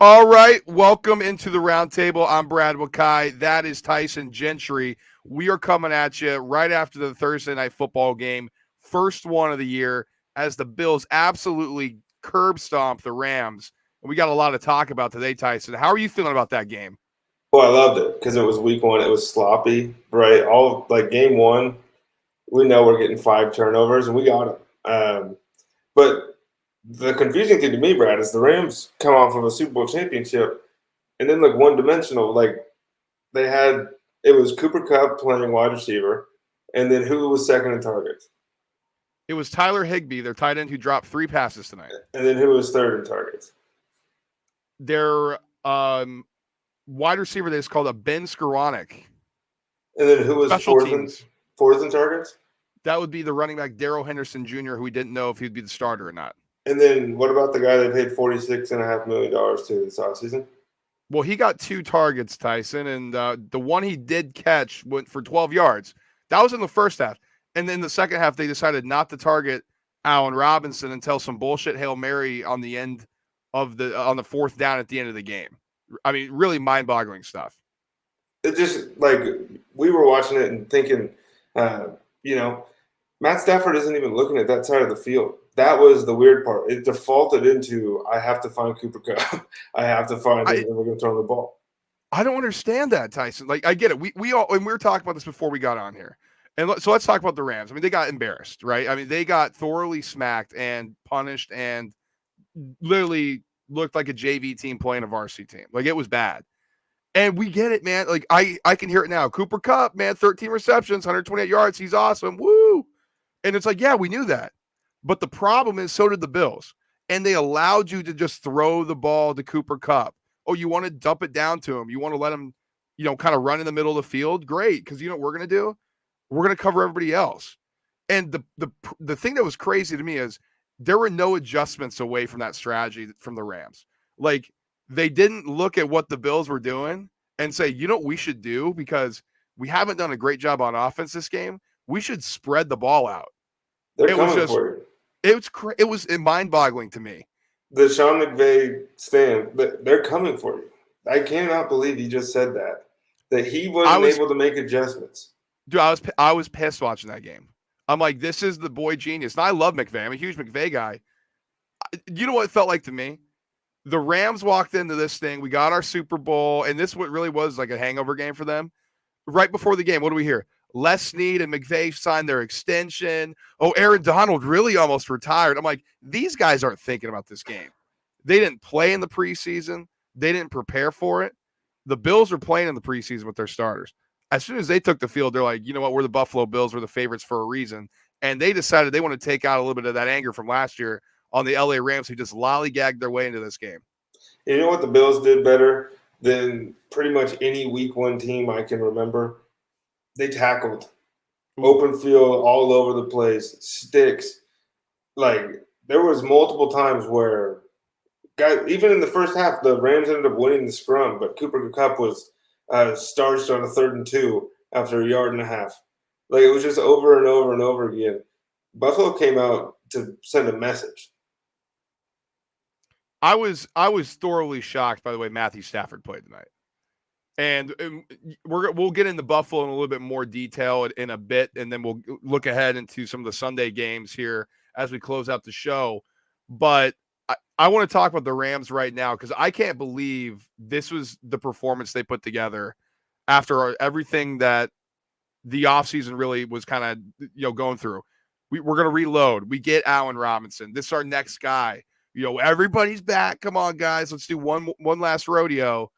All right, welcome into the roundtable. I'm Brad Wakai. That is Tyson Gentry. We are coming at you right after the Thursday night football game, first one of the year, as the Bills absolutely curb stomp the Rams. And we got a lot to talk about today, Tyson. How are you feeling about that game? Well, I loved it because it was week one. It was sloppy, right? All like game one, we know we're getting 5 turnovers, and we got them. But the confusing thing to me, Brad, is the Rams come off of a Super Bowl championship and then look one dimensional. Like they had, it was Cooper Cup playing wide receiver, and then who was second in targets, It was Tyler Higbee, their tight end, who dropped 3 passes tonight. and then who was third in targets, Their wide receiver, they just called a Ben Skoranek. and then who was Special teams. fourth in targets, That would be the running back Darrell Henderson Jr., who we didn't know if he'd be the starter or not. and then what about the guy they paid $46.5 million to this offseason? Well, he got 2 targets, Tyson, and the one he did catch went for 12 yards. That was in the first half. And then the second half, they decided not to target Allen Robinson until some bullshit Hail Mary on the end of on the fourth down at the end of the game. I mean, really mind-boggling stuff. It just like we were watching it and thinking, uh, you know, Matt Stafford isn't even looking at that side of the field. That was the weird part. It defaulted into I have to find Cooper Cup. I have to find him, and we're going to throw the ball. I don't understand that, Tyson. Like, I get it. We all, and we were talking about this before we got on here. And so let's talk about the Rams. I mean, they got embarrassed, right? I mean, they got thoroughly smacked and punished and literally looked like a JV team playing a varsity team. Like, it was bad. And we get it, man. Like, I can hear it now. Cooper Cup, man, 13 receptions, 128 yards. He's awesome. Woo. And it's like, yeah, we knew that. But the problem is, so did the Bills. And they allowed you to just throw the ball to Cooper Cup. Oh, you want to dump it down to him. You want to let him, kind of run in the middle of the field. Great. Because you know what we're going to do? We're going to cover everybody else. And the thing that was crazy to me is there were no adjustments away from that strategy from the Rams. Like, they didn't look at what the Bills were doing and say, you know what we should do? Because we haven't done a great job on offense this game. We should spread the ball out. They're It was coming just, for you. it was mind-boggling to me. The Sean McVay stand, they're coming for you. I cannot believe he just said that. That he wasn't able to make adjustments. Dude, I was pissed watching that game. I'm like, this is the boy genius. And I love McVay. I'm a huge McVay guy. You know what it felt like to me? The Rams walked into this thing. We got our Super Bowl, and this what really was like a hangover game for them. Right before the game, what do we hear? Les Snead and McVay signed their extension. Oh, Aaron Donald really almost retired. I'm like, these guys aren't thinking about this game. They didn't play in the preseason. They didn't prepare for it. The Bills are playing in the preseason with their starters. As soon as they took the field, they're like, you know what? We're the Buffalo Bills. We're the favorites for a reason. And they decided they want to take out a little bit of that anger from last year on the LA Rams, who just lollygagged their way into this game. You know what the Bills did better than pretty much any week one team I can remember? They tackled. Open field all over the place, sticks. Like there was multiple times where even in the first half, the Rams ended up winning the scrum, but Cooper Kupp was starched on a 3rd and 2 after a yard and a half. Like it was just over and over and over again. Buffalo came out to send a message. I was thoroughly shocked by the way Matthew Stafford played tonight. And we'll get into Buffalo in a little bit more detail in a bit, and then we'll look ahead into some of the Sunday games here as we close out the show. But I want to talk about the Rams right now because I can't believe this was the performance they put together after everything that the offseason really was kind of going through. We're going to reload. We get Allen Robinson. This is our next guy. Everybody's back. Come on, guys. Let's do one last rodeo.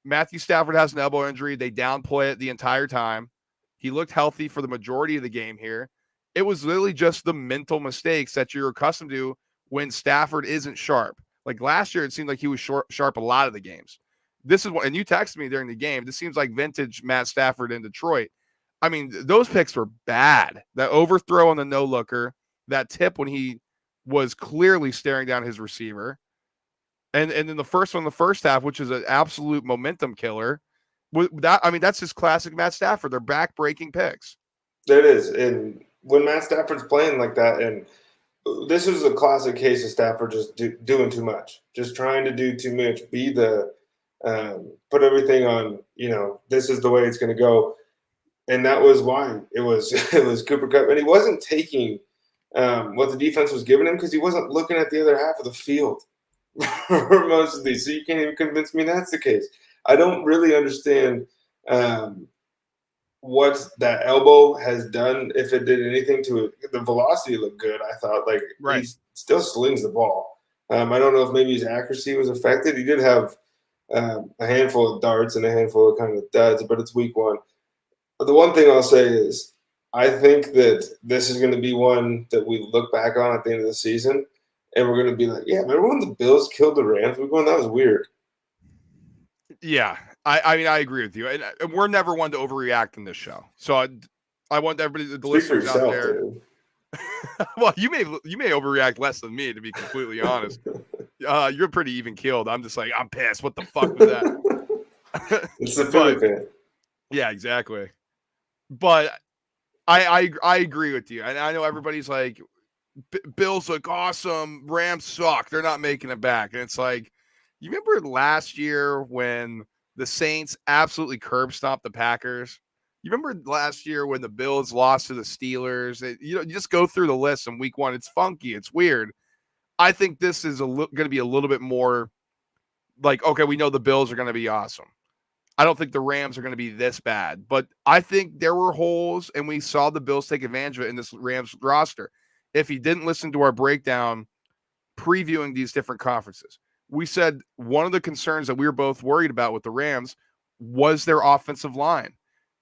Matthew Stafford has an elbow injury. They downplay it the entire time. He looked healthy for the majority of the game here. It was literally just the mental mistakes that you're accustomed to when Stafford isn't sharp. Like last year, it seemed like he was sharp a lot of the games. This is what, and you texted me during the game. This seems like vintage Matt Stafford in Detroit. I mean, those picks were bad. That overthrow on the no-looker, that tip when he was clearly staring down his receiver. And then the first one in the first half, which is an absolute momentum killer. That's just classic Matt Stafford. They're back-breaking picks. There it is. And when Matt Stafford's playing like that, and this was a classic case of Stafford just doing too much, just trying to do too much, put everything on, this is the way it's going to go. And that was why it was it was Cooper Kupp. And he wasn't taking what the defense was giving him because he wasn't looking at the other half of the field for most of these. So you can't even convince me that's the case. I don't really understand what that elbow has done, if it did anything to it. The velocity looked good. I thought he still slings the ball. I don't know if maybe his accuracy was affected. He did have a handful of darts and a handful of kind of duds, but it's week one. But the one thing I'll say is I think that this is going to be one that we look back on at the end of the season, and we're going to be like, yeah, remember when the Bills killed the Rams? We're going, that was weird. Yeah, I mean, I agree with you, and we're never one to overreact in this show. So I want everybody, the listeners out there. Well, you may overreact less than me, to be completely honest. You're pretty even keeled. I'm just like, I'm pissed. What the fuck was that? It's the Philly fan. Yeah, exactly. But I agree with you, and I know everybody's like, Bills look awesome, Rams suck, they're not making it back, and it's like, you remember last year when the Saints absolutely curb stomped the Packers? You remember last year when the Bills lost to the Steelers? You just go through the list in week one. It's funky. It's weird. I think this is going to be a little bit more like, okay, we know the Bills are going to be awesome. I don't think the Rams are going to be this bad, but I think there were holes, and we saw the Bills take advantage of it in this Rams roster. If you didn't listen to our breakdown previewing these different conferences, we said one of the concerns that we were both worried about with the Rams was their offensive line.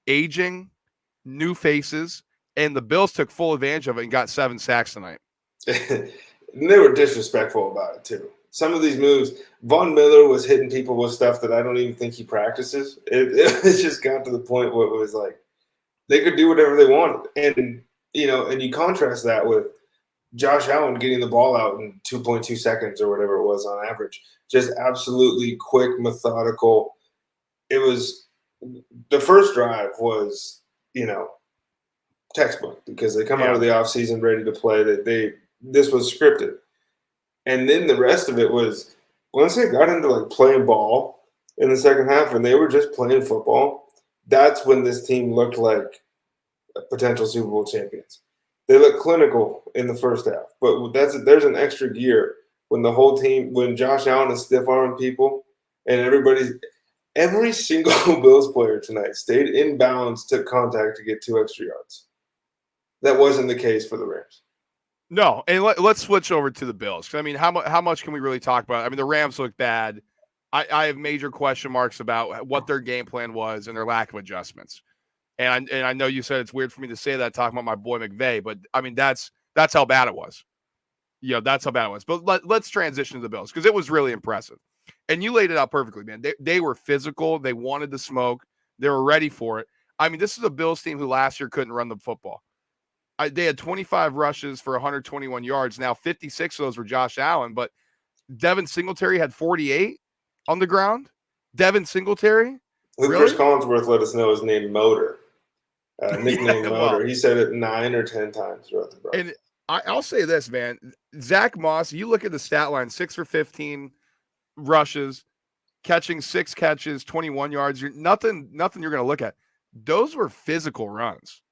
Aging, new faces, and the Bills took full advantage of it and got 7 sacks tonight. They were disrespectful about it, too. Some of these moves, Von Miller was hitting people with stuff that I don't even think he practices. It just got to the point where it was like they could do whatever they wanted. And, and you contrast that with Josh Allen getting the ball out in 2.2 seconds or whatever it was on average. Just absolutely quick, methodical. It was the first drive was, textbook because they come out of the offseason ready to play. This was scripted. And then the rest of it was once they got into playing ball in the second half and they were just playing football, that's when this team looked like potential Super Bowl champions. They looked clinical in the first half, but there's an extra gear when the whole team, when Josh Allen is stiff-arming people and every single Bills player tonight stayed in bounds, took contact to get 2 extra yards. That wasn't the case for the Rams. No, and let's switch over to the Bills. I mean, how much can we really talk about? I mean, the Rams look bad. I have major question marks about what their game plan was and their lack of adjustments. And I know you said it's weird for me to say that talking about my boy McVay, but I mean that's how bad it was. That's how bad it was. But let's transition to the Bills because it was really impressive. And you laid it out perfectly, man. They were physical. They wanted to smoke. They were ready for it. I mean, this is a Bills team who last year couldn't run the football. They had 25 rushes for 121 yards. Now, 56 of those were Josh Allen, but Devin Singletary had 48 on the ground. Devin Singletary? Really? Chris Collinsworth let us know his name Motor. Nickname Motor. Well, he said it 9 or 10 times throughout the broadcast. And I'll say this, man. Zach Moss, you look at the stat line, 6 for 15 rushes, catching 6 catches, 21 yards. Nothing you're going to look at. Those were physical runs.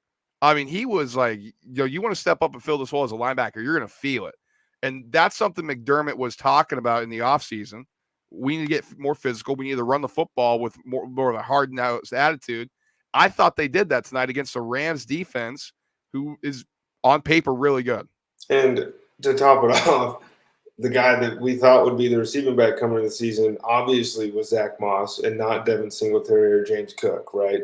I mean, he was like, you want to step up and fill this hole as a linebacker, you're going to feel it. And that's something McDermott was talking about in the offseason. We need to get more physical. We need to run the football with more of a hard-nosed attitude. I thought they did that tonight against the Rams defense, who is on paper really good. And to top it off, the guy that we thought would be the receiving back coming into the season obviously was Zach Moss and not Devin Singletary or James Cook, right?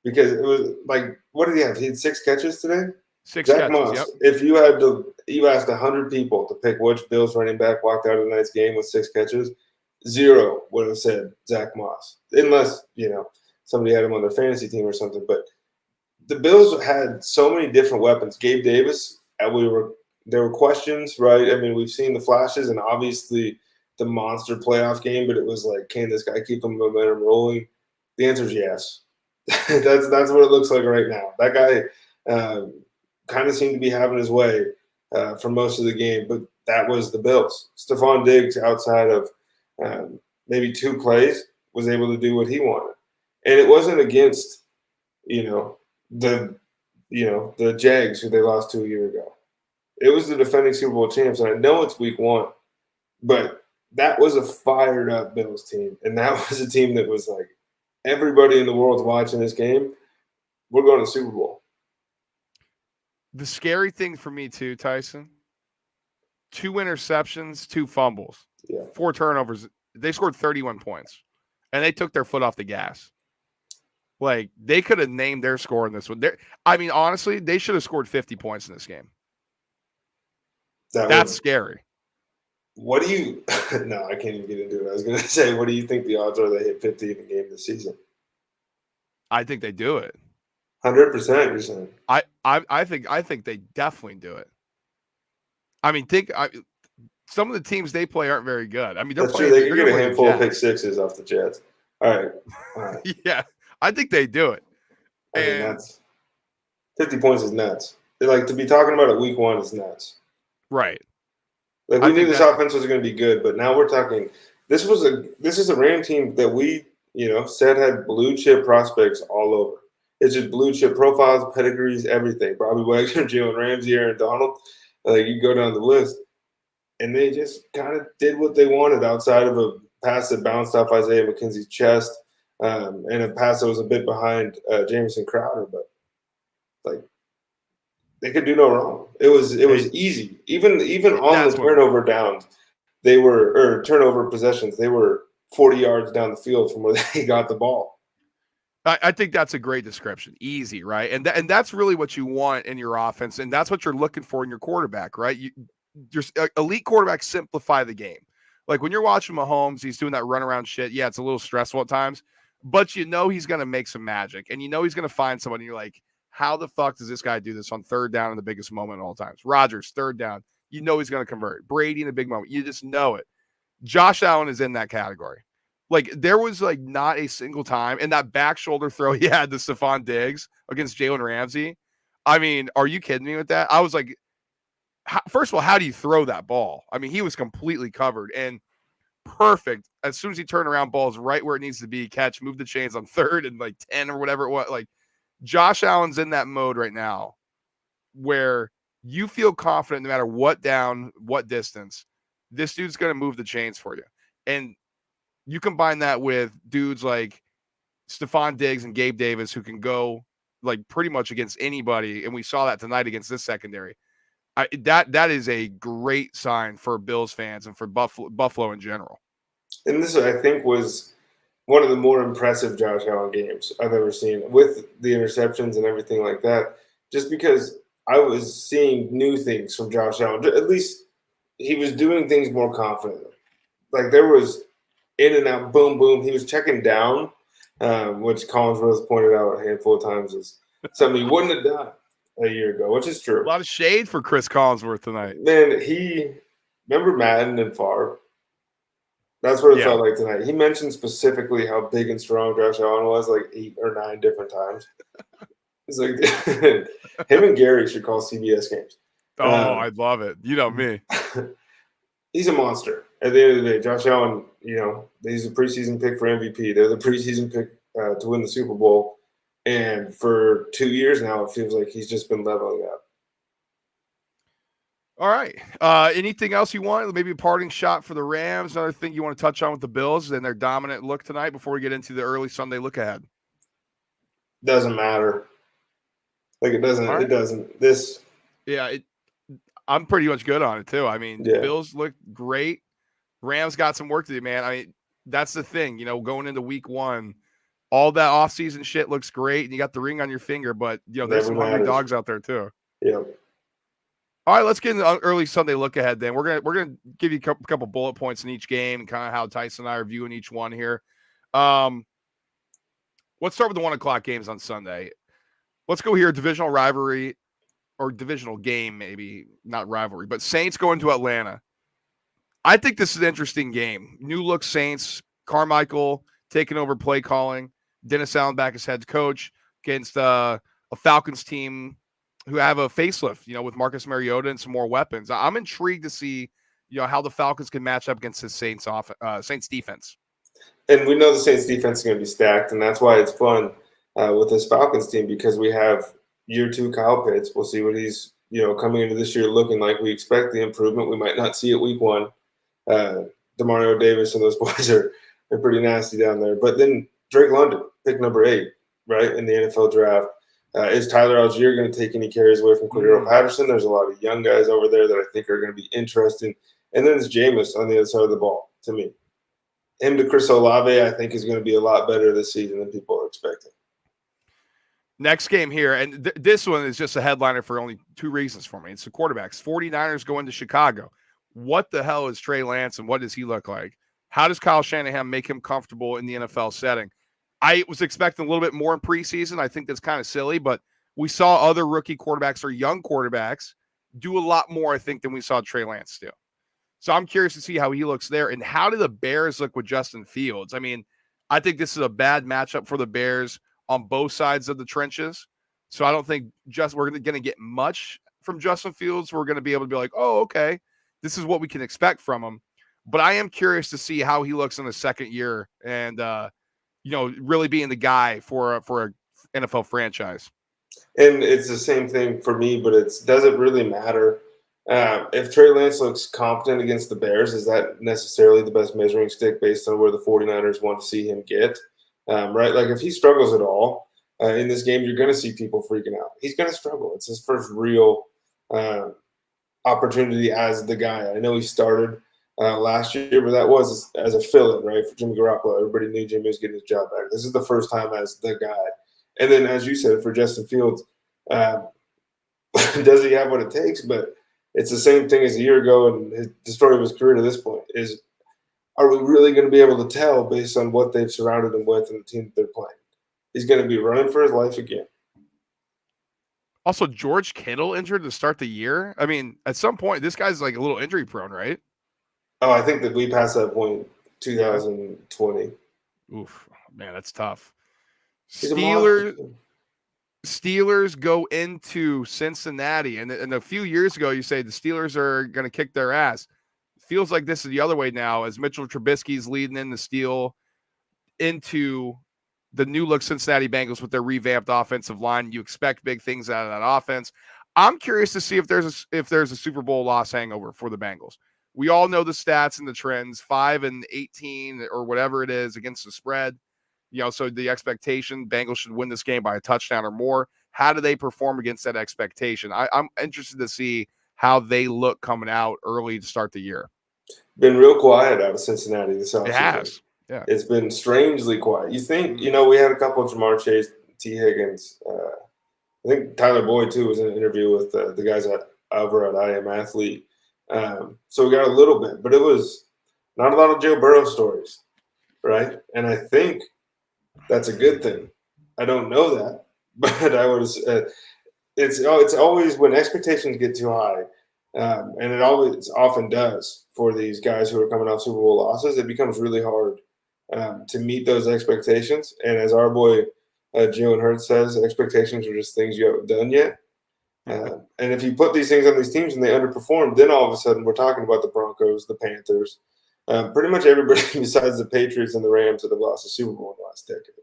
Because it was like, what did he have? He had 6 catches today? 6 Zach catches, Moss, yep. If you asked 100 people to pick which Bills running back walked out of tonight's game with 6 catches, 0 would have said Zach Moss. Unless, somebody had him on their fantasy team or something. But the Bills had so many different weapons. Gabe Davis, there were questions, right? I mean, we've seen the flashes and obviously the monster playoff game, but it was like, can this guy keep the momentum rolling? The answer is yes. that's what it looks like right now. That guy kind of seemed to be having his way. for most of the game, but that was the Bills. Stephon Diggs, outside of maybe 2 plays, was able to do what he wanted, and it wasn't against the the Jags who they lost to a year ago. It was the defending Super Bowl champs, and I know it's week 1, but that was a fired up Bills team, and that was a team that was like, everybody in the world's watching this game. We're going to the Super Bowl. The scary thing for me too, Tyson, 2 interceptions, 2 fumbles, 4 turnovers. They scored 31 points, and they took their foot off the gas. Like, they could have named their score in this one. I mean, honestly, they should have scored 50 points in this game. That's scary. What do you – no, I can't even get into it. I was going to say, what do you think the odds are they hit 50 in the game this season? I think they do it. 100%, you're saying? I think they definitely do it. I mean, some of the teams they play aren't very good. I mean, that's true. They can get a handful of pick sixes off the Jets. All right. Yeah, I think they do it. I mean, that's 50 points is nuts. Like, to be talking about it week 1 is nuts. Right. Like, we knew this offense was going to be good, but now we're talking. This is a Ram team that we said had blue chip prospects all over. It's just blue chip profiles, pedigrees, everything. Bobby Wagner, Jalen Ramsey, Aaron Donald. Like, you go down the list, and they just kind of did what they wanted outside of a pass that bounced off Isaiah McKenzie's chest, and a pass that was a bit behind Jamison Crowder, but like, they could do no wrong. It was easy. Even on the turnover downs, turnover possessions, they were 40 yards down the field from where they got the ball. I think that's a great description. Easy, right? And that's really what you want in your offense, and that's what you're looking for in your quarterback, right? Your elite quarterbacks simplify the game. Like, when you're watching Mahomes, he's doing that runaround shit. Yeah, it's a little stressful at times, but he's going to make some magic, and he's going to find somebody. You're like, how the fuck does this guy do this on 3rd down in the biggest moment of all times? Rodgers, 3rd down. He's going to convert. Brady in a big moment. You just know it. Josh Allen is in that category. Like, there was like not a single time in that back shoulder throw he had to Stephon Diggs against Jalen Ramsey. I mean, are you kidding me with that? I was like, first of all, how do you throw that ball? I mean, he was completely covered and perfect. As soon as he turned around, ball's right where it needs to be. Catch, move the chains on 3rd and like 10 or whatever it was. Like, Josh Allen's in that mode right now where you feel confident no matter what down, what distance, this dude's going to move the chains for you. And you combine that with dudes like Stephon Diggs and Gabe Davis, who can go like pretty much against anybody. And we saw that tonight against this secondary. That is a great sign for Bills fans and for Buffalo in general. And this, I think, was one of the more impressive Josh Allen games I've ever seen, with the interceptions and everything like that, just because I was seeing new things from Josh Allen. At least he was doing things more confidently. Like, there was in and out, boom, boom. He was checking down, which Collinsworth pointed out a handful of times is something he wouldn't have done a year ago, which is true. A lot of shade for Chris Collinsworth tonight. Man, remember Madden and Favre? That's what it felt like tonight. He mentioned specifically how big and strong Josh Allen was, like 8 or 9 different times. It's like, him and Gary should call CBS games. Oh, I'd love it. You know me. He's a monster. At the end of the day, Josh Allen, he's a preseason pick for MVP. They're the preseason pick to win the Super Bowl. And for 2 years now, it feels like he's just been leveling up. All right. Anything else you want? Maybe a parting shot for the Rams? Another thing you want to touch on with the Bills and their dominant look tonight before we get into the early Sunday look ahead? Doesn't matter. Like, it doesn't. Right. It doesn't. This. Yeah, I'm pretty much good on it too. I mean, the Bills look great. Rams got some work to do, man. I mean, that's the thing. Going into week 1, all that offseason shit looks great, and you got the ring on your finger. But there's some hungry dogs out there too. Yeah. All right, let's get into the early Sunday look ahead. Then we're gonna give you a couple bullet points in each game and kind of how Tyson and I are viewing each one here. Let's start with the 1:00 games on Sunday. Let's go here. Divisional rivalry or divisional game, maybe not rivalry, but Saints going to Atlanta. I think this is an interesting game. New look Saints, Carmichael taking over play calling, Dennis Allen back as head coach against a Falcons team who have a facelift, with Marcus Mariota and some more weapons. I'm intrigued to see, how the Falcons can match up against the Saints defense. And we know the Saints defense is going to be stacked, and that's why it's fun with this Falcons team, because we have year 2 Kyle Pitts. We'll see what he's coming into this year looking like. We expect the improvement. We might not see it week 1. Demario Davis and those boys are pretty nasty down there. But then Drake London, pick number 8, right, in the NFL draft. Is Tyler Algier going to take any carries away from Cordero Patterson? There's a lot of young guys over there that I think are going to be interesting. And then it's Jameis on the other side of the ball, to me. Him to Chris Olave, I think, is going to be a lot better this season than people are expecting. Next game here, and this one is just a headliner for only 2 reasons for me. It's the quarterbacks. 49ers going to Chicago. What the hell is Trey Lance, and what does he look like? How does Kyle Shanahan make him comfortable in the NFL setting? I was expecting a little bit more in preseason. I think that's kind of silly, but we saw other rookie quarterbacks or young quarterbacks do a lot more, I think, than we saw Trey Lance do. So I'm curious to see how he looks there. And how do the Bears look with Justin Fields? I mean, I think this is a bad matchup for the Bears on both sides of the trenches. So I don't think we're going to get much from Justin Fields. We're going to be able to be like, oh, okay, this is what we can expect from him. But I am curious to see how he looks in his second year and, really being the guy for a NFL franchise. And it's the same thing for me, but does it really matter? If Trey Lance looks competent against the Bears, is that necessarily the best measuring stick based on where the 49ers want to see him get? Right? Like if he struggles at all in this game, you're going to see people freaking out. He's going to struggle. It's his first real opportunity as the guy. I know he started last year, but that was as a fill-in, right, for Jimmy Garoppolo. Everybody knew Jimmy was getting his job back. This is the first time as the guy. And then, as you said, for Justin Fields, does he have what it takes? But it's the same thing as a year ago, and the story of his career to this point is, are we really going to be able to tell based on what they've surrounded him with and the team that they're playing? He's going to be running for his life again. Also, George Kittle injured to start the year. I mean, at some point, this guy's like a little injury prone, right? Oh, I think that we passed that point 2020. Oof, man, that's tough. He's a monster. Steelers go into Cincinnati, and a few years ago, you say the Steelers are going to kick their ass. Feels like this is the other way now, as Mitchell Trubisky's leading in the steal into the new look Cincinnati Bengals with their revamped offensive line. You expect big things out of that offense. I'm curious to see if there's a Super Bowl loss hangover for the Bengals. We all know the stats and the trends, 5-18 or whatever it is against the spread. So the expectation, Bengals should win this game by a touchdown or more. How do they perform against that expectation? I'm interested to see how they look coming out early to start the year. Been real quiet out of Cincinnati this offseason. It has. Yeah. It's been strangely quiet. You think, we had a couple of Jamar Chase, T. Higgins. I think Tyler Boyd, too, was in an interview with the guys over at I Am Athlete. So we got a little bit, but it was not a lot of Joe Burrow stories, right? And I think that's a good thing. I don't know that, but I was. It's always when expectations get too high, and it always often does for these guys who are coming off Super Bowl losses. It becomes really hard to meet those expectations. And as our boy Jalen Hurts says, expectations are just things you haven't done yet. And if you put these things on these teams and they underperform, then all of a sudden we're talking about the Broncos, the Panthers, pretty much everybody besides the Patriots and the Rams that have lost the Super Bowl in the last decade.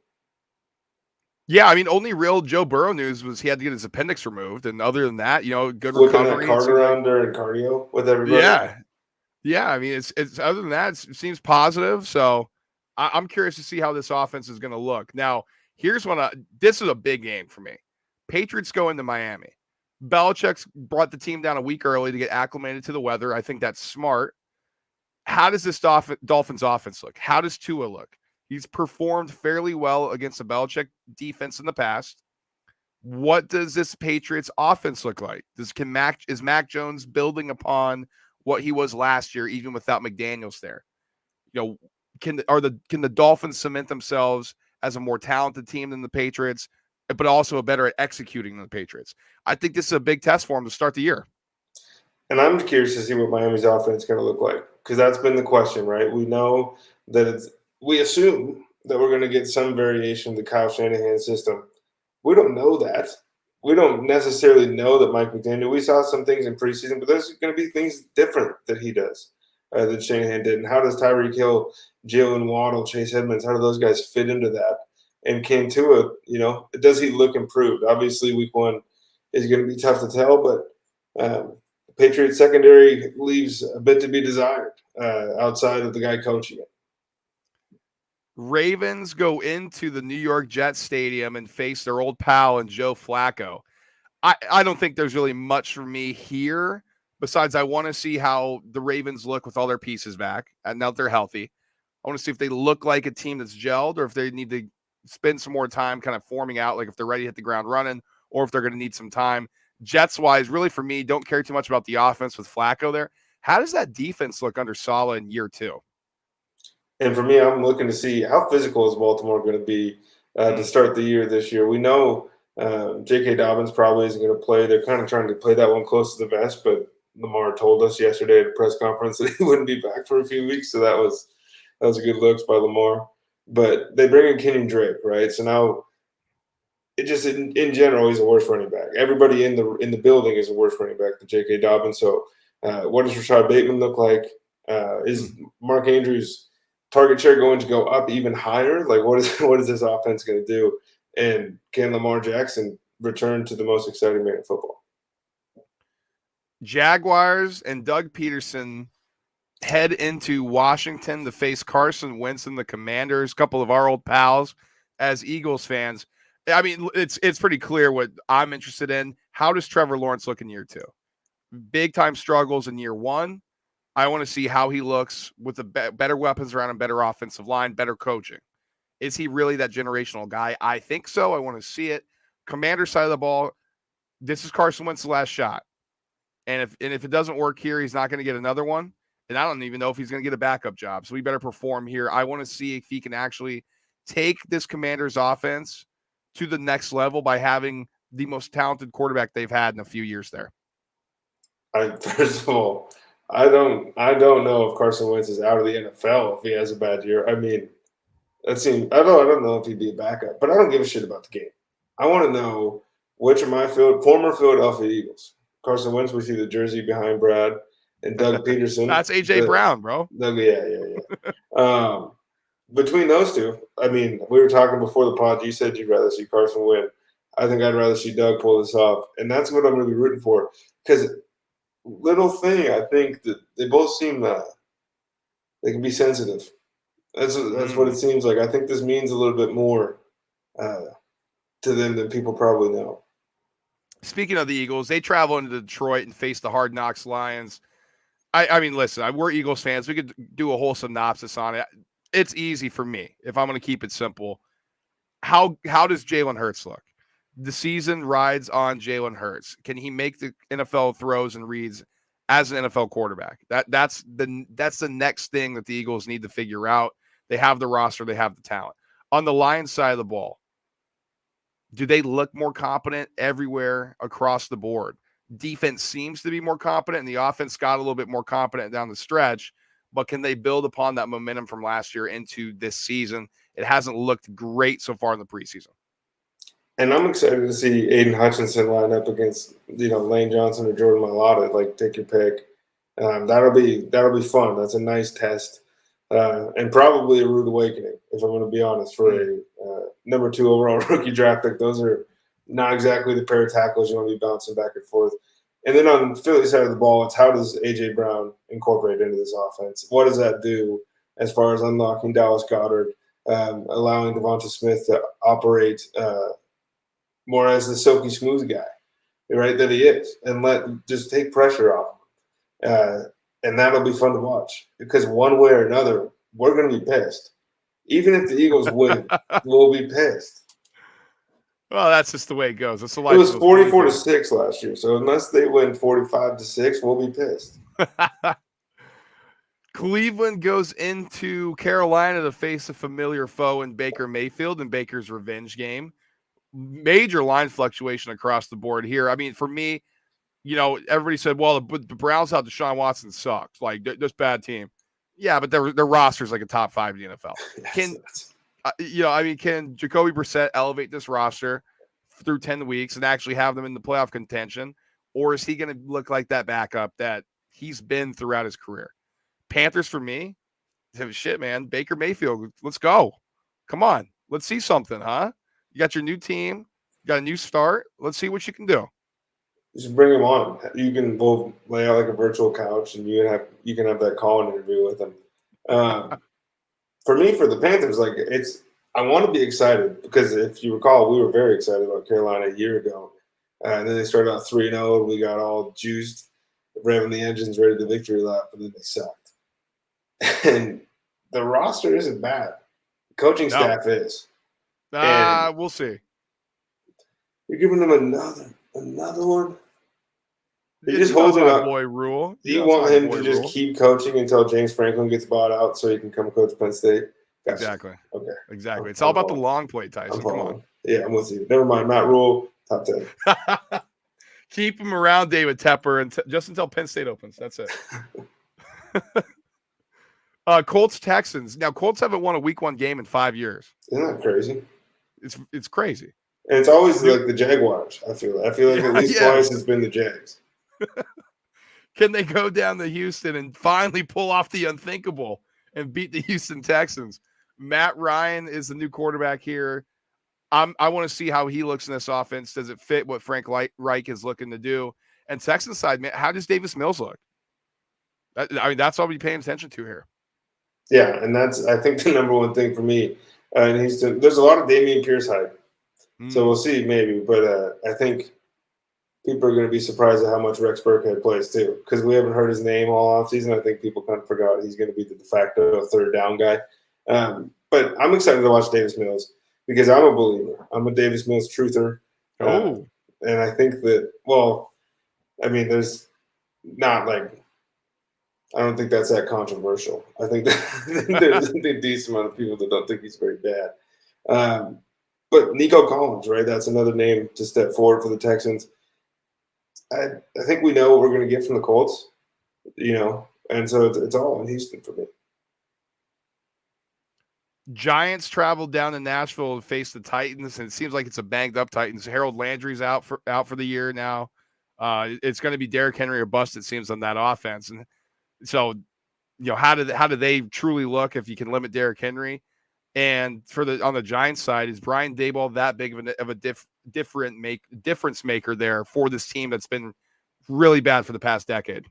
Yeah, I mean, only real Joe Burrow news was he had to get his appendix removed, and other than that, good Flipping recovery. That cart around during cardio with everybody. Yeah. I mean, it's other than that, it seems positive. So I'm curious to see how this offense is going to look. Now, here's this is a big game for me. Patriots go into Miami. Belichick's brought the team down a week early to get acclimated to the weather. I think that's smart. How does this Dolphins offense look? How does Tua look? He's performed fairly well against the Belichick defense in the past. What does this Patriots offense look like? Is Mac Jones building upon what he was last year, even without McDaniels there? Can the Dolphins cement themselves as a more talented team than the Patriots, but also better at executing than the Patriots? I think this is a big test for them to start the year. And I'm curious to see what Miami's offense is going to look like, because that's been the question, right? We know that we assume that we're going to get some variation of the Kyle Shanahan system. We don't know that. we don't necessarily know that Mike McDaniel. We saw some things in preseason, but there's going to be things different that he does that Shanahan did. And how does Tyreek Hill, Jalen Waddle, Chase Edmonds, how do those guys fit into that? And Cam Tua, does he look improved? Obviously, week one is going to be tough to tell, but the Patriots secondary leaves a bit to be desired outside of the guy coaching it. Ravens go into the New York Jets Stadium and face their old pal and Joe Flacco. I don't think there's really much for me here. Besides, I want to see how the Ravens look with all their pieces back and now that they're healthy. I want to see if they look like a team that's gelled or if they need to spend some more time kind of forming out, like if they're ready to hit the ground running or if they're going to need some time. Jets-wise, really for me, don't care too much about the offense with Flacco there. How does that defense look under Saleh in year two? And for me, I'm looking to see how physical is Baltimore going to be to start the year this year. We know J.K. Dobbins probably isn't going to play. They're kind of trying to play that one close to the vest, but Lamar told us yesterday at a press conference that he wouldn't be back for a few weeks, so that was a good looks by Lamar. But they bring in Kenyon Drake, right? So now it just in general, he's a worse running back. Everybody in the building is a worse running back than J.K. Dobbins. So what does Rashad Bateman look like? Is Mark Andrews' target share going to go up even higher? Like what is this offense going to do? And can Lamar Jackson return to the most exciting man in football? Jaguars and Doug Peterson head into Washington to face Carson Wentz and the Commanders, a couple of our old pals as Eagles fans. I mean, it's pretty clear what I'm interested in. How does Trevor Lawrence look in year two? Big time struggles in year one. I want to see how he looks with the better weapons around him, better offensive line, better coaching. Is he really that generational guy? I think so. I want to see it. Commander side of the ball, this is Carson Wentz's last shot. And if it doesn't work here, he's not going to get another one. And I don't even know if he's going to get a backup job. So we better perform here. I want to see if he can actually take this Commanders offense to the next level by having the most talented quarterback they've had in a few years there. First of all, I don't know if Carson Wentz is out of the NFL if he has a bad year. I mean, I don't know if he'd be a backup, but I don't give a shit about the game. I want to know which of my former Philadelphia Eagles. Carson Wentz, we see the jersey behind Brad, and Doug Peterson. That's A.J. Brown, bro. Yeah. Between those two, I mean, we were talking before the pod. You said you'd rather see Carson win. I think I'd rather see Doug pull this off, and that's what I'm really rooting for. Because little thing, I think that they both seem they can be sensitive. That's what it seems like. I think this means a little bit more to them than people probably know. Speaking of the Eagles, they travel into Detroit and face the Hard Knocks Lions. I mean, listen, we're Eagles fans. We could do a whole synopsis on it. It's easy for me if I'm going to keep it simple. How does Jalen Hurts look? The season rides on Jalen Hurts. Can he make the NFL throws and reads as an NFL quarterback? That's the next thing that the Eagles need to figure out. They have the roster. They have the talent. On the Lions side of the ball, do they look more competent everywhere across the board? Defense seems to be more competent, and the offense got a little bit more competent down the stretch. But can they build upon that momentum from last year into this season? It hasn't looked great so far in the preseason. And I'm excited to see Aiden Hutchinson line up against Lane Johnson or Jordan Mailata. Like, take your pick. That'll be fun. That's a nice test, and probably a rude awakening, if I'm going to be honest, for a number 2 overall rookie draft pick. Those are not exactly the pair of tackles you want to be bouncing back and forth. And then on Philly's side of the ball, it's how does A.J. Brown incorporate into this offense? What does that do as far as unlocking Dallas Goedert, allowing Devonta Smith to operate more as the silky smooth guy, right, that he is, and just take pressure off him. And that'll be fun to watch because one way or another, we're going to be pissed. Even if the Eagles win, we'll be pissed. Well, that's just the way it goes. It's the life. It was 44-6 last year, so unless they win 45-6, we'll be pissed. Cleveland goes into Carolina to face a familiar foe in Baker Mayfield in Baker's revenge game. Major line fluctuation across the board here. I mean, for me, everybody said, well, the Browns out Deshaun Watson sucks. Like, this bad team. Yeah, but their roster's like a top 5 in the NFL. Can Jacoby Brissett elevate this roster? through 10 weeks and actually have them in the playoff contention? Or is he going to look like that backup that he's been throughout his career? Panthers for me, shit, man. Baker Mayfield, let's go. Come on. Let's see something, huh? You got your new team. You got a new start. Let's see what you can do. Just bring him on. You can both lay out like a virtual couch, and you can have that call interview with him. For me, for the Panthers, like I want to be excited because if you recall, we were very excited about Carolina a year ago, and then they started out 3-0, and we got all juiced, revving the engines, ready to victory lap, and then they sucked. And the roster isn't bad. The coaching staff is. We'll see. You're giving them another one. He just holds holding my up. boy Rule. Do you want him to just keep coaching until James Franklin gets bought out so he can come coach Penn State? Gotcha. Exactly. Okay. Exactly. It's all about the long play, Tyson. Come on. Yeah, I'm with you. Never mind. Matt Rule, top 10. Keep him around David Tepper just until Penn State opens. That's it. Colts Texans. Now Colts haven't won a week 1 game in 5 years. Isn't that crazy? It's crazy. And it's always like the Jaguars. I feel like at least twice it's been the Jags. Can they go down to Houston and finally pull off the unthinkable and beat the Houston Texans? Matt Ryan is the new quarterback here. I want to see how he looks in this offense. Does it fit what Frank Reich is looking to do? And Texans side, man, how does Davis Mills look? That's all we're paying attention to here. Yeah, and that's, I think, the number one thing for me in Houston. There's a lot of Dameon Pierce hype. So we'll see, maybe. But I think people are going to be surprised at how much Rex Burkhead plays, too, because we haven't heard his name all offseason. I think people kind of forgot he's going to be the de facto third down guy. But I'm excited to watch Davis Mills because I'm a believer. I'm a Davis Mills truther. And I think that, there's not like – I don't think that's that controversial. I think there's a decent amount of people that don't think he's very bad. But Nico Collins, right? That's another name to step forward for the Texans. I think we know what we're going to get from the Colts, and so it's all in Houston for me. Giants traveled down to Nashville to face the Titans, and it seems like it's a banged-up Titans. Harold Landry's out for the year now. It's going to be Derrick Henry or bust, it seems, on that offense. And so, how do they truly look if you can limit Derrick Henry? And on the Giants side, is Brian Daboll that big of a difference maker there for this team that's been really bad for the past decade?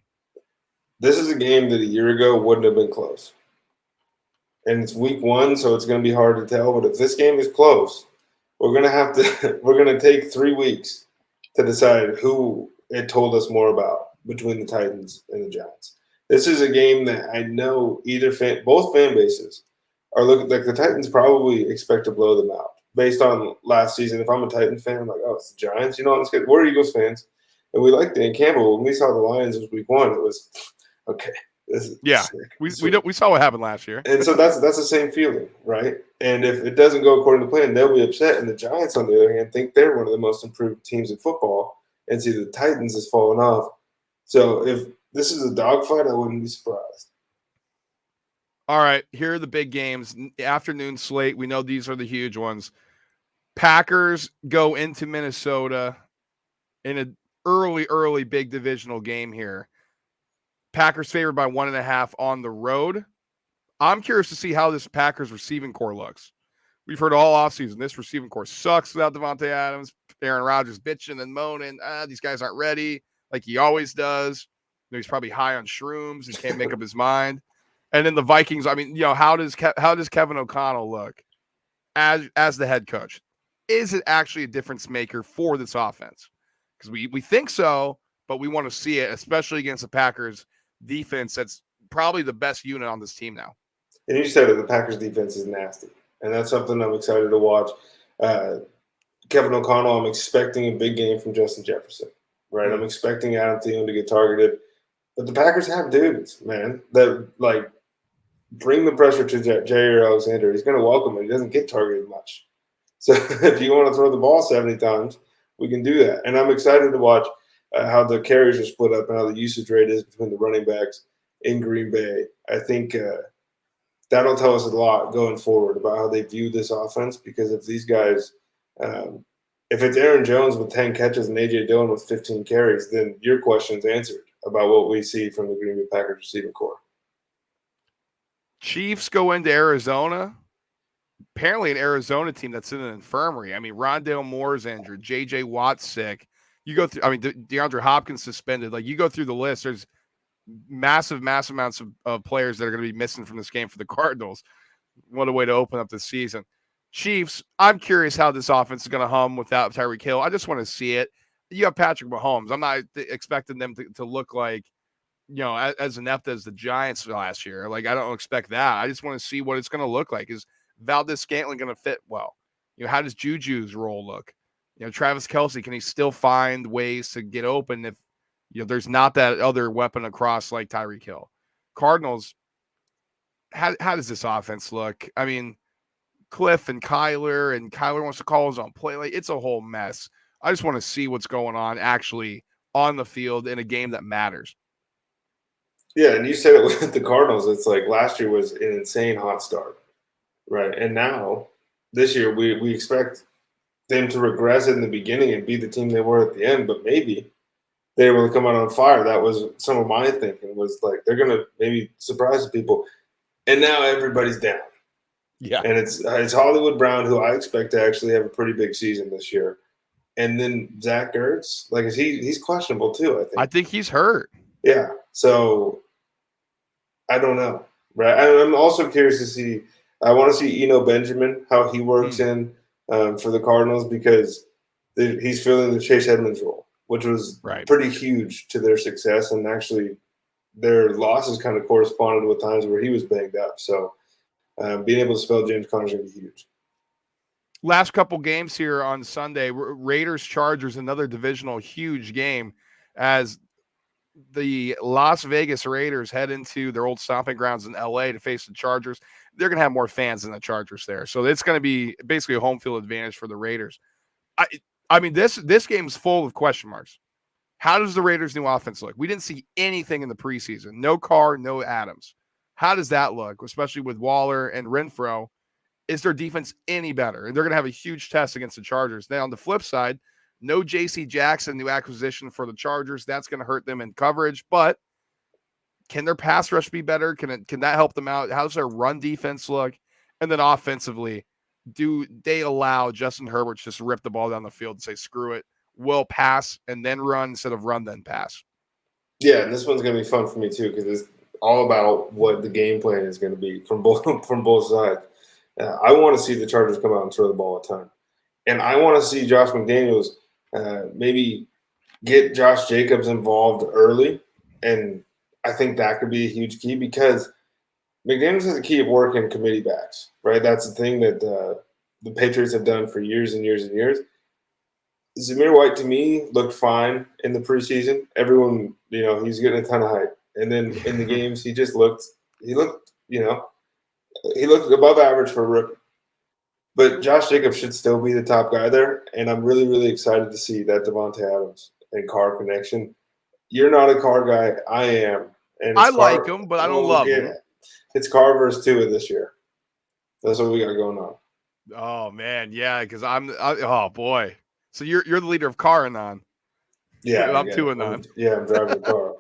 This is a game that a year ago wouldn't have been close. And it's week 1, so it's going to be hard to tell. But if this game is close, we're going to take 3 weeks to decide who it told us more about between the Titans and the Giants. This is a game that I know both fan bases are looking like the Titans probably expect to blow them out based on last season. If I'm a Titans fan, I'm like, oh, it's the Giants. Let's get. We're Eagles fans, and we like Dan Campbell. When we saw the Lions was week 1, it was okay. This is sick. We saw what happened last year, and so that's the same feeling, right? And if it doesn't go according to plan, they'll be upset. And the Giants, on the other hand, think they're one of the most improved teams in football, and see the Titans has fallen off. So if this is a dogfight, I wouldn't be surprised. All right, here are the big games. Afternoon slate. We know these are the huge ones. Packers go into Minnesota in an early big divisional game here. Packers favored by 1.5 on the road. I'm curious to see how this Packers receiving core looks. We've heard all offseason this receiving core sucks without Devontae Adams. Aaron Rodgers bitching and moaning. These guys aren't ready like he always does. He's probably high on shrooms and can't make up his mind. And then the Vikings, how does Kevin O'Connell look as the head coach? Is it actually a difference maker for this offense? Because we think so, but we want to see it, especially against the Packers defense that's probably the best unit on this team now. And you said it, the Packers defense is nasty. And that's something I'm excited to watch. Kevin O'Connell, I'm expecting a big game from Justin Jefferson, right? Mm-hmm. I'm expecting Adam Thielen to get targeted. But the Packers have dudes, man, that, bring the pressure to Jair Alexander. He's going to welcome it. He doesn't get targeted much. So if you want to throw the ball 70 times, we can do that. And I'm excited to watch how the carries are split up and how the usage rate is between the running backs in Green Bay. I think that'll tell us a lot going forward about how they view this offense, because if these guys If it's Aaron Jones with 10 catches and A.J. Dillon with 15 carries, then your question's answered about what we see from the Green Bay Packers receiving core. Chiefs go into Arizona. Apparently an Arizona team that's in an infirmary. I mean, Rondale Moore's injured. J.J. Watt's sick. You go through, I mean, DeAndre Hopkins suspended. Like, you go through the list, there's massive amounts of players that are going to be missing from this game for the Cardinals. What a way to open up the season. Chiefs, I'm curious how this offense is going to hum without Tyreek Hill. I just want to see it. You have Patrick Mahomes. I'm not expecting them to look like, as inept as the Giants last year. Like, I don't expect that. I just want to see what it's going to look like. Is Valdez Scantling going to fit well? How does Juju's role look? Travis Kelce, can he still find ways to get open if, there's not that other weapon across like Tyreek Hill? Cardinals, how does this offense look? I mean, Cliff and Kyler wants to call his own play. Like, it's a whole mess. I just want to see what's going on actually on the field in a game that matters. Yeah, and you said it with the Cardinals. It's like last year was an insane hot start, right? And now this year we expect them to regress in the beginning and be the team they were at the end, but maybe they were to come out on fire. That was some of my thinking, was like they're going to maybe surprise people. And now everybody's down. Yeah. And it's Hollywood Brown, who I expect to actually have a pretty big season this year. And then Zach Ertz, like, he's questionable too, I think. I think he's hurt. Yeah. So I don't know. Right. I'm also curious to see, I want to see Eno Benjamin, how he works in for the Cardinals, because he's filling the Chase Edmonds role, which was pretty huge to their success. And actually their losses kind of corresponded with times where he was banged up. So being able to spell James Conner is going to be huge. Last couple games here on Sunday, Raiders-Chargers, another divisional huge game as the Las Vegas Raiders head into their old stomping grounds in L.A. to face the Chargers. They're going to have more fans than the Chargers there. So it's going to be basically a home field advantage for the Raiders. I mean, this game's full of question marks. How does the Raiders' new offense look? We didn't see anything in the preseason. No Carr, no Adams. How does that look, especially with Waller and Renfro? Is their defense any better? And they're going to have a huge test against the Chargers. Now, on the flip side, no J.C. Jackson, new acquisition for the Chargers. That's going to hurt them in coverage. But can their pass rush be better? Can that help them out? How does their run defense look? And then offensively, do they allow Justin Herbert to just rip the ball down the field and say, screw it, we'll pass and then run instead of run then pass? Yeah, and this one's going to be fun for me too, because it's all about what the game plan is going to be from both sides. I want to see the Chargers come out and throw the ball a ton. And I want to see Josh McDaniels maybe get Josh Jacobs involved early. And I think that could be a huge key, because McDaniels has a key of working committee backs, right? That's the thing that the Patriots have done for years and years and years. Zamir White, to me, looked fine in the preseason. Everyone, he's getting a ton of hype. And then in the games, he looked above average for a rookie. But Josh Jacobs should still be the top guy there. And I'm really, really excited to see that Devontae Adams and Carr connection. You're not a Carr guy. I am. And I like him, but I don't love him. It's Carr versus Tua this year. That's what we got going on. Oh, man. Yeah, because oh, boy. So you're the leader of Car-Anon. Yeah. I'm Tua-Anon. Yeah, I'm driving the car.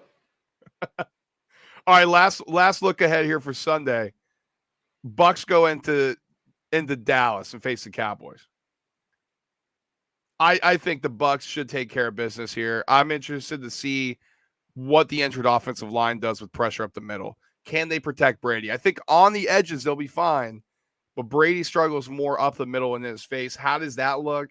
All right, last look ahead here for Sunday. Bucks go into Dallas and face the Cowboys. I think the Bucks should take care of business here. I'm interested to see what the injured offensive line does with pressure up the middle. Can they protect Brady? I think on the edges they'll be fine, but Brady struggles more up the middle and in his face. How does that look?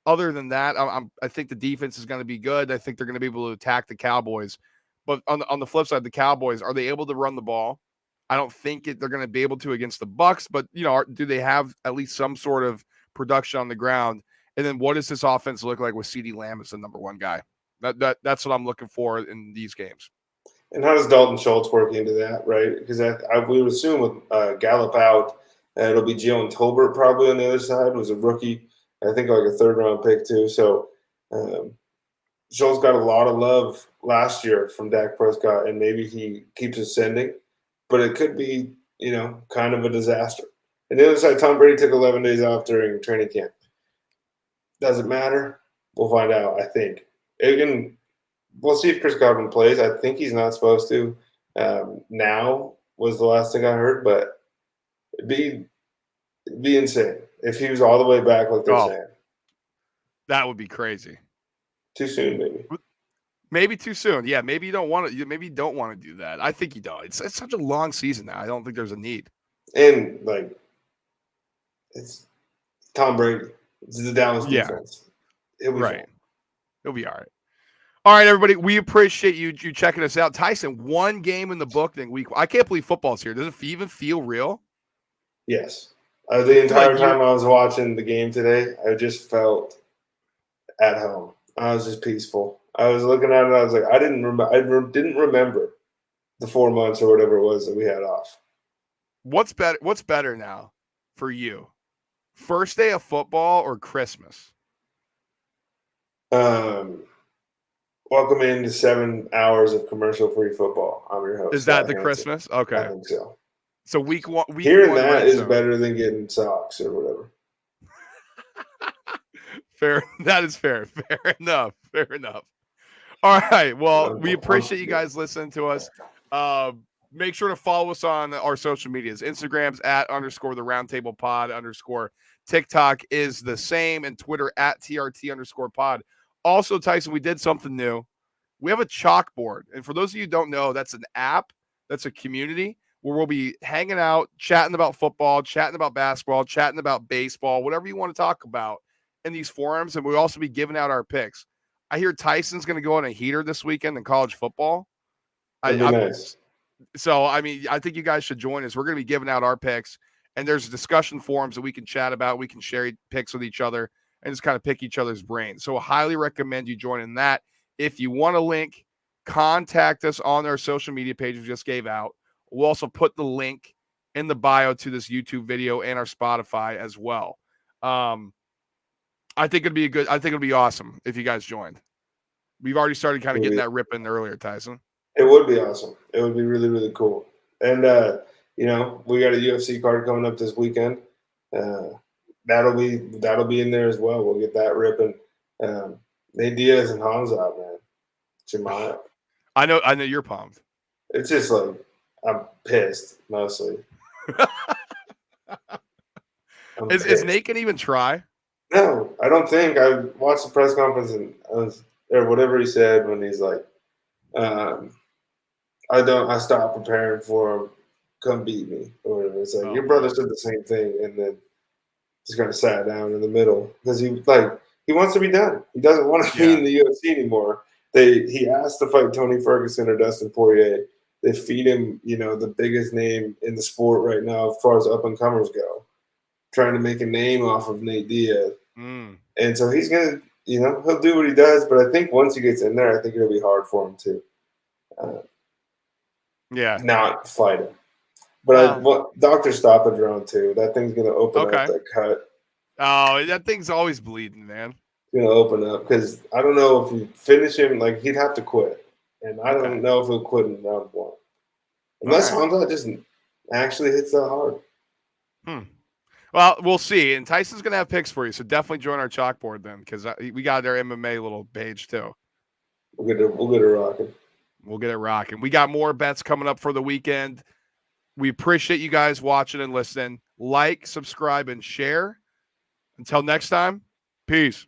Other than that, I think the defense is going to be good. I think they're going to be able to attack the Cowboys. But on the flip side, the Cowboys, are they able to run the ball? I don't think they're going to be able to against the Bucks, but do they have at least some sort of production on the ground? And then what does this offense look like with CeeDee Lamb as the number one guy? That's what I'm looking for in these games. And how does Dalton Schultz work into that, right? Because we would assume with Gallup out, it'll be Jalen Tolbert probably on the other side, who's a rookie. I think like a third-round pick too. So Schultz got a lot of love last year from Dak Prescott, and maybe he keeps ascending. But it could be, kind of a disaster. And the other side, Tom Brady took 11 days off during training camp. Does it matter? We'll find out, I think. We'll see if Chris Godwin plays. I think he's not supposed to. Now was the last thing I heard, but it'd be insane if he was all the way back like they're saying. That would be crazy. Too soon, maybe. Maybe too soon. Yeah, maybe you don't want to. Maybe you don't want to do that. I think you don't. It's such a long season now. I don't think there's a need. And like, it's Tom Brady. It's the Dallas defense. He'll be fine. He'll be all right. All right, everybody. We appreciate you checking us out. Tyson, one game in the book thing week. I can't believe football's here. Does it even feel real? Yes. The entire time I was watching the game today, I just felt at home. I was just peaceful. I was looking at it. I was like, I didn't remember the 4 months or whatever it was that we had off. What's better now for you? First day of football or Christmas? Welcome into 7 hours of commercial-free football. I'm your host. Is that the Christmas? Okay. I think so. So week one. Hearing that is better than getting socks or whatever. Fair. That is fair. Fair enough. All right. Well, we appreciate you guys listening to us. Make sure to follow us on our social medias. Instagram's @_the roundtable pod _ TikTok is the same, and Twitter @TRT_pod. Also, Tyson, we did something new. We have a chalkboard. And for those of you who don't know, that's an app. That's a community where we'll be hanging out, chatting about football, chatting about basketball, chatting about baseball, whatever you want to talk about in these forums. And we'll also be giving out our picks. I hear Tyson's going to go on a heater this weekend in college football. Nice. So, I mean, I think you guys should join us. We're going to be giving out our picks, and there's discussion forums that we can chat about. We can share picks with each other and just kind of pick each other's brains. So I highly recommend you joining that. If you want a link, contact us on our social media page we just gave out. We'll also put the link in the bio to this YouTube video and our Spotify as well. I think it'd be awesome if you guys joined. We've already started kind of getting that ripping earlier, Tyson. It would be awesome. It would be really, really cool. And, we got a UFC card coming up this weekend. That'll be in there as well. We'll get that ripping. Nate Diaz and Hamza, man. Jemima. I know you're pumped. It's just like I'm pissed mostly. Is Nate gonna even try? No, I don't think. I watched the press conference and or whatever he said when he's like, I stopped preparing for him. Come beat me or whatever. It's like your brother said the same thing, and then just kind of sat down in the middle because he wants to be done. He doesn't want to be in the UFC anymore. He asked to fight Tony Ferguson or Dustin Poirier. They feed him, the biggest name in the sport right now as far as up and comers go, trying to make a name off of Nate Diaz. And so he's gonna, he'll do what he does. But I think once he gets in there, I think it'll be hard for him to, not fight him. But doctor stoppage round 2. That thing's gonna open up that cut. Oh, that thing's always bleeding, man. It's gonna open up because I don't know if you finish him, like he'd have to quit, and I don't know if he'll quit in round 1 unless Hamza just actually hits that hard. Well, we'll see. And Tyson's gonna have picks for you, so definitely join our chalkboard then, because we got their MMA little page too. We'll get it rocking. We'll get it rocking. We got more bets coming up for the weekend. We appreciate you guys watching and listening. Like, subscribe, and share. Until next time, peace.